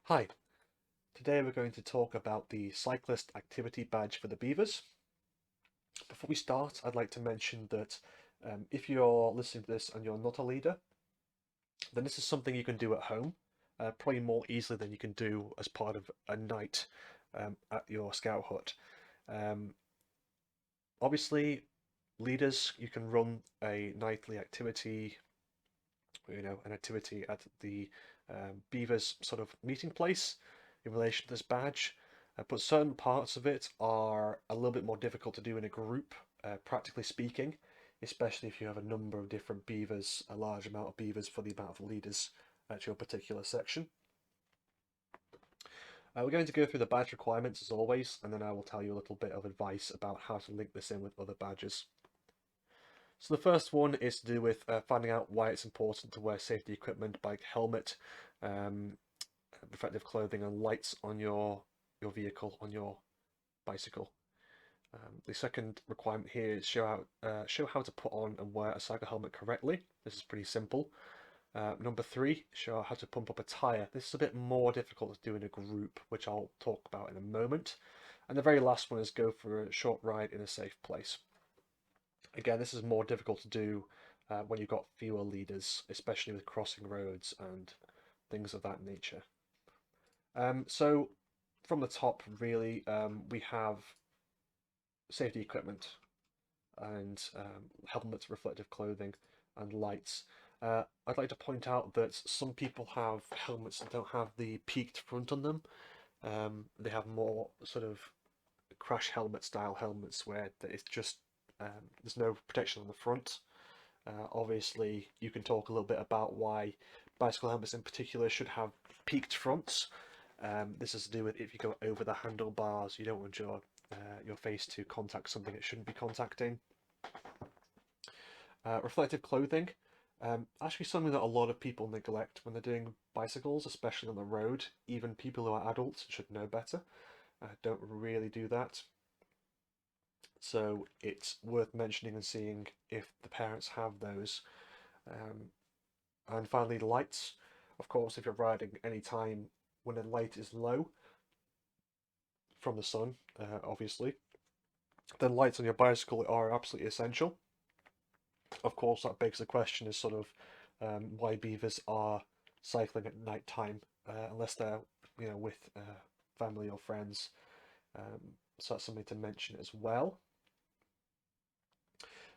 Hi, today we're going to talk about the Cyclist activity badge for the Beavers. Before we start, I'd like to mention that if you're listening to this and you're not a leader, then this is something you can do at home, probably more easily than you can do as part of a night at your scout hut. Um, Obviously, leaders, you can run a nightly activity, an activity at the Beavers sort of meeting place in relation to this badge. But certain parts of it are a little bit more difficult to do in a group, practically speaking, especially if you have a number of different beavers, a large amount of beavers for the amount of leaders at your particular section. We're going to go through the badge requirements as always, and then I will tell you a little bit of advice about how to link this in with other badges. So the first one is to do with finding out why it's important to wear safety equipment, like helmet, um, reflective clothing, and lights on your vehicle, on your bicycle. The second requirement here is show how to put on and wear a cycle helmet correctly. This is pretty simple. Number three, show how to pump up a tire. This is a bit more difficult to do in a group, which I'll talk about in a moment. And the very last one is go for a short ride in a safe place. Again, this is more difficult to do when you've got fewer leaders, especially with crossing roads and things of that nature. So from the top, really, we have safety equipment and helmets, reflective clothing, and lights. I'd like to point out that some people have helmets that don't have the peaked front on them. They have more sort of crash helmet style helmets where it's just there's no protection on the front. Obviously, you can talk a little bit about why bicycle helmets in particular should have peaked fronts. This is to do with if you go over the handlebars, you don't want your face to contact something it shouldn't be contacting. Reflective clothing, actually something that a lot of people neglect when they're doing bicycles, especially on the road. Even people who are adults should know better. Don't really do that. So it's worth mentioning and seeing if the parents have those. Um, and finally, lights. Of course, if you're riding any time when the light is low from the sun, obviously, then lights on your bicycle are absolutely essential. Of course, that begs the question is sort of why beavers are cycling at night time, unless they're, with family or friends. So that's something to mention as well.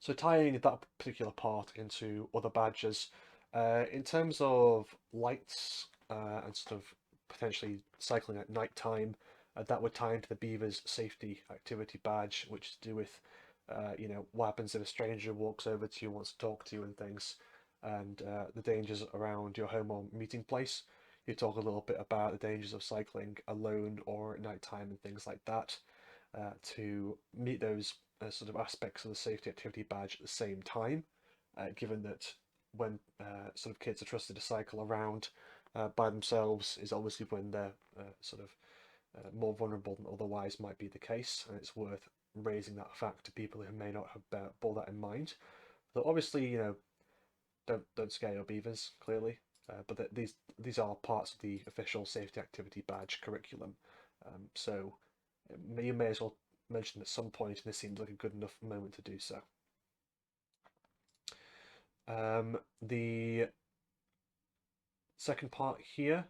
So tying that particular part into other badges, in terms of lights and sort of potentially cycling at night time, that would tie into the Beavers safety activity badge, which is to do with, what happens if a stranger walks over to you, wants to talk to you and things, and the dangers around your home or meeting place. You talk a little bit about the dangers of cycling alone or at night time and things like that to meet those sort of aspects of the safety activity badge at the same time, given that when sort of kids are trusted to cycle around by themselves is obviously when they're sort of more vulnerable than otherwise might be the case, and it's worth raising that fact to people who may not have bore that in mind. So obviously, don't scare your beavers, clearly, but these are parts of the official safety activity badge curriculum. So you may as well mention at some point, and this seems like a good enough moment to do so. The second part here,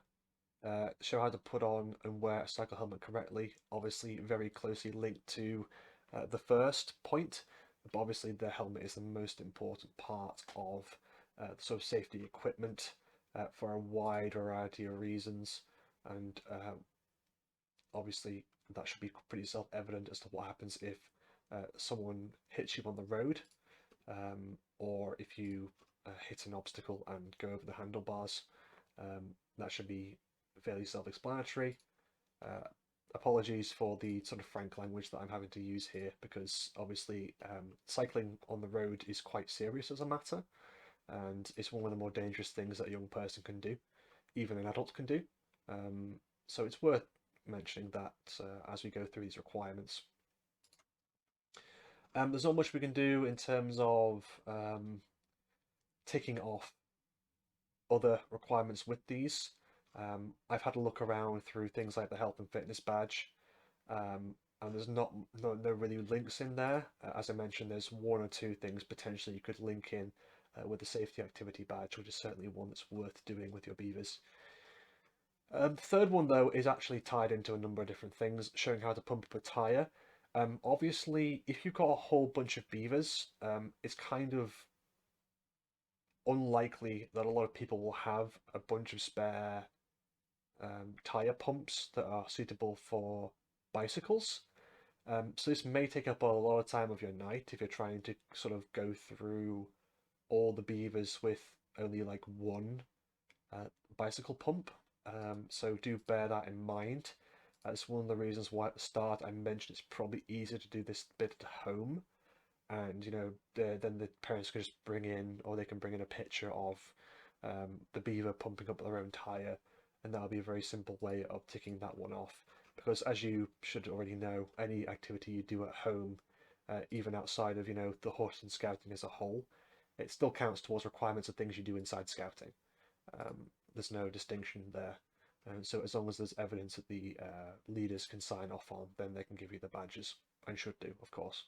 show how to put on and wear a cycle helmet correctly. Obviously, very closely linked to the first point, but obviously the helmet is the most important part of the sort of safety equipment for a wide variety of reasons, and obviously that should be pretty self-evident as to what happens if someone hits you on the road, or if you hit an obstacle and go over the handlebars. That should be fairly self-explanatory. Apologies for the sort of frank language that I'm having to use here, because obviously cycling on the road is quite serious as a matter, and it's one of the more dangerous things that a young person can do, even an adult can do. So it's worth mentioning that as we go through these requirements. There's not much we can do in terms of ticking off other requirements with these. I've had a look around through things like the health and fitness badge, and there's no really links in there. As I mentioned, there's one or two things potentially you could link in with the safety activity badge, which is certainly one that's worth doing with your beavers. The third one, though, is actually tied into a number of different things, showing how to pump up a tyre. Obviously, if you've got a whole bunch of beavers, it's kind of unlikely that a lot of people will have a bunch of spare tyre pumps that are suitable for bicycles. So this may take up a lot of time of your night if you're trying to sort of go through all the beavers with only like one bicycle pump. So do bear that in mind. That's one of the reasons why at the start I mentioned it's probably easier to do this bit at home, and then the parents can just bring in, or they can bring in a picture of the beaver pumping up their own tire, and that'll be a very simple way of ticking that one off. Because as you should already know, any activity you do at home, even outside of the hut and scouting as a whole, it still counts towards requirements of things you do inside scouting. There's no distinction there. And so as long as there's evidence that the leaders can sign off on, then they can give you the badges, and should do, of course.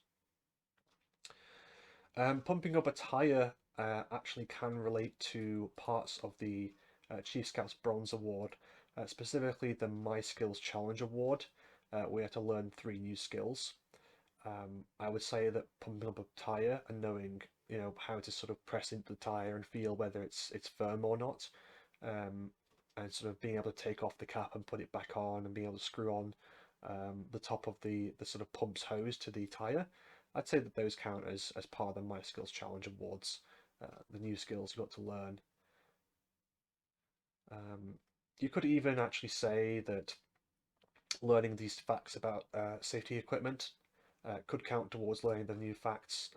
Pumping up a tyre actually can relate to parts of the Chief Scouts Bronze Award, specifically the My Skills Challenge Award. We had to learn 3 new skills. I would say that pumping up a tyre and knowing, how to sort of press into the tyre and feel whether it's firm or not, um, and sort of being able to take off the cap and put it back on, and being able to screw on the top of the sort of pump's hose to the tyre. I'd say that those count as part of the My Skills Challenge Awards, the new skills you got to learn. Um, you could even actually say that learning these facts about safety equipment could count towards learning the new facts.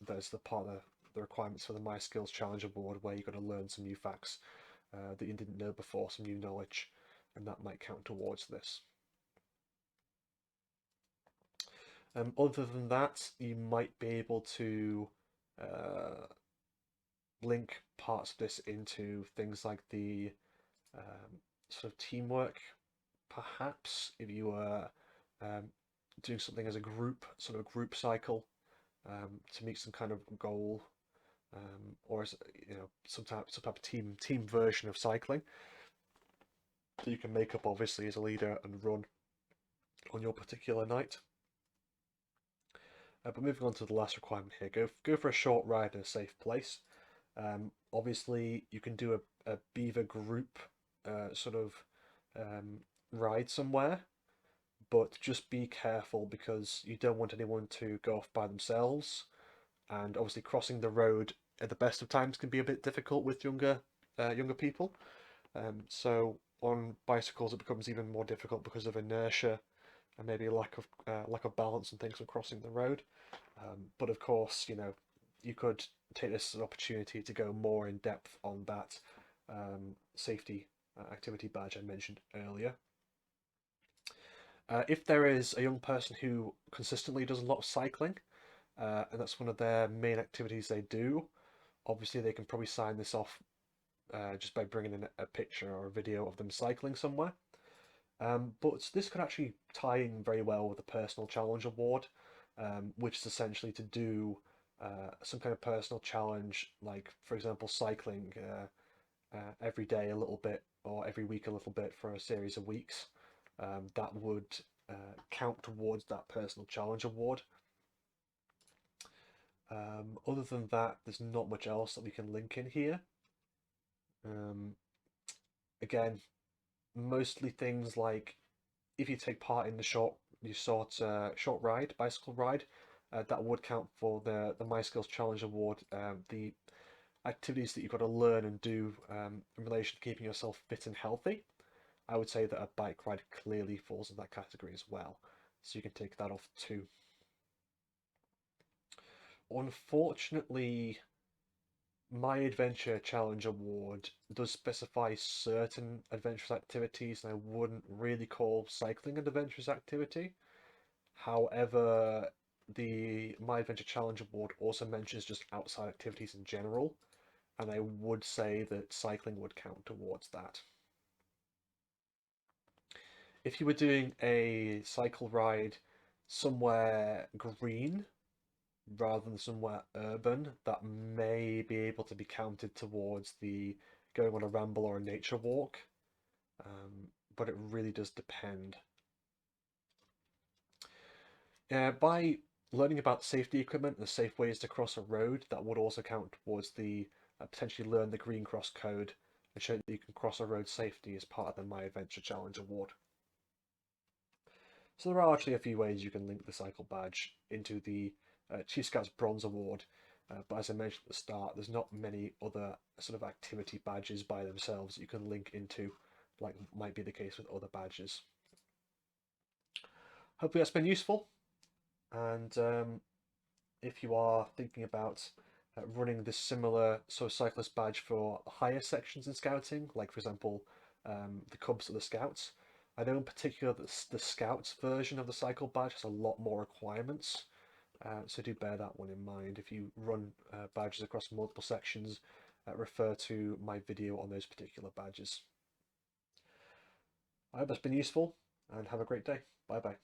There's the part of the requirements for the My Skills Challenge Award where you've got to learn some new facts that you didn't know before, some new knowledge, and that might count towards this. Other than that, you might be able to uh, link parts of this into things like the sort of teamwork, perhaps, if you were um, doing something as a group, sort of group cycle, to meet some kind of goal, or as some type of team version of cycling that you can make up, obviously, as a leader and run on your particular night. But moving on to the last requirement here, go for a short ride in a safe place. Obviously, you can do a beaver group sort of ride somewhere, but just be careful because you don't want anyone to go off by themselves. And obviously, crossing the road at the best of times can be a bit difficult with younger people. So on bicycles, it becomes even more difficult because of inertia and maybe lack of balance and things when crossing the road. But of course, you could take this as an opportunity to go more in depth on that safety activity badge I mentioned earlier. If there is a young person who consistently does a lot of cycling, and that's one of their main activities they do, obviously they can probably sign this off just by bringing in a picture or a video of them cycling somewhere. But this could actually tie in very well with the Personal Challenge Award, which is essentially to do some kind of personal challenge, like, for example, cycling every day a little bit or every week a little bit for a series of weeks. That would count towards that Personal Challenge Award. Other than that, there's not much else that we can link in here. Um, Again, mostly things like if you take part in the short ride, bicycle ride, that would count for the My Skills Challenge Award. The activities that you've got to learn and do in relation to keeping yourself fit and healthy, I would say that a bike ride clearly falls in that category as well. So you can take that off too. Unfortunately, my Adventure Challenge Award does specify certain adventurous activities, and I wouldn't really call cycling an adventurous activity. However, the My Adventure Challenge Award also mentions just outside activities in general, and I would say that cycling would count towards that. if you were doing a cycle ride somewhere green rather than somewhere urban, that may be able to be counted towards the going on a ramble or a nature walk, but it really does depend. By learning about safety equipment and the safe ways to cross a road, that would also count towards the potentially learn the Green Cross code and show that you can cross a road safely as part of the My Adventure Challenge award. So there are actually a few ways you can link the cycle badge into the Chief Scouts Bronze Award, but as I mentioned at the start, there's not many other sort of activity badges by themselves that you can link into, like might be the case with other badges. Hopefully that's been useful, and if you are thinking about running this similar sort of cyclist badge for higher sections in scouting, like for example the Cubs or the Scouts, I know in particular that the Scouts version of the cycle badge has a lot more requirements, so do bear that one in mind. If you run badges across multiple sections, refer to my video on those particular badges. I hope that's been useful, and have a great day. Bye bye.